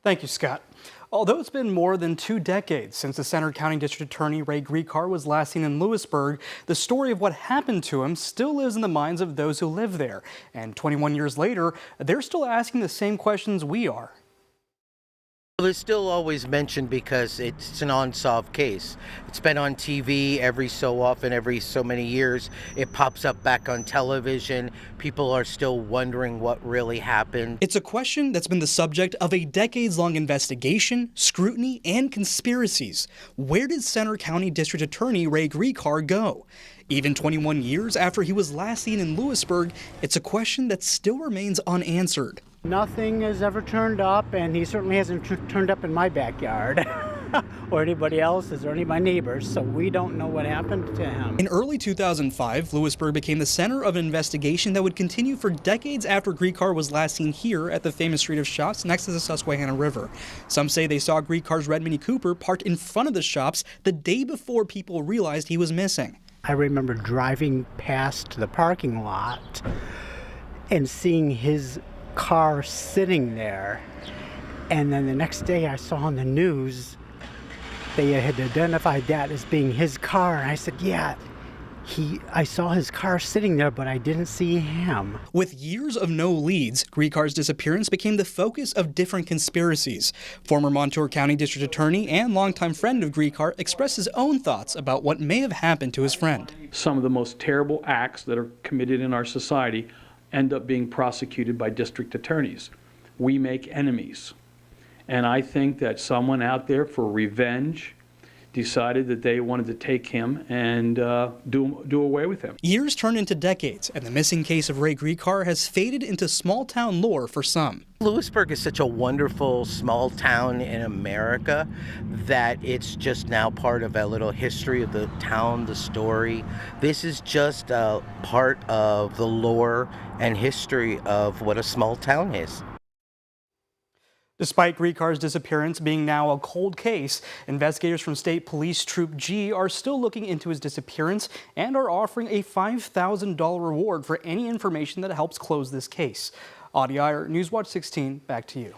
Thank you, Scott. Although it's been more than 2 decades since the Center County District Attorney Ray Gricar was last seen in Lewisburg, the story of what happened to him still lives in the minds of those who live there. And 21 years later, they're still asking the same questions we are. Well, it's still always mentioned because it's an unsolved case. It's been on TV every so often, every so many years. It pops up back on television. People are still wondering what really happened. It's a question that's been the subject of a decades-long investigation, scrutiny, and conspiracies. Where did Center County District Attorney Ray Gricar go? Even 21 years after he was last seen in Lewisburg, it's a question that still remains unanswered. Nothing has ever turned up, and he certainly hasn't turned up in my backyard or anybody else's or any of my neighbors, so we don't know what happened to him. In early 2005, Lewisburg became the center of an investigation that would continue for decades after Gricar was last seen here at the famous street of shops next to the Susquehanna River. Some say they saw Gricar's red Mini Cooper parked in front of the shops the day before people realized he was missing. I remember driving past the parking lot and seeing his car sitting there, and then the next day I saw on the news they had identified that as being his car, and I said, yeah, I saw his car sitting there, but I didn't see him. With years of no leads, Gricar's disappearance became the focus of different conspiracies. Former Montour County District Attorney and longtime friend of Gricar expressed his own thoughts about what may have happened to his friend. Some of the most terrible acts that are committed in our society end up being prosecuted by district attorneys. We make enemies. And I think that someone out there for revenge decided that they wanted to take him and do away with him. Years turned into decades, and the missing case of Ray Gricar has faded into small-town lore for some. Lewisburg is such a wonderful small town in America that it's just now part of a little history of the town, the story. This is just a part of the lore and history of what a small town is. Despite Gricar's disappearance being now a cold case, investigators from State Police Troop G are still looking into his disappearance and are offering a $5,000 reward for any information that helps close this case. Adi Iyer, Newswatch 16, back to you.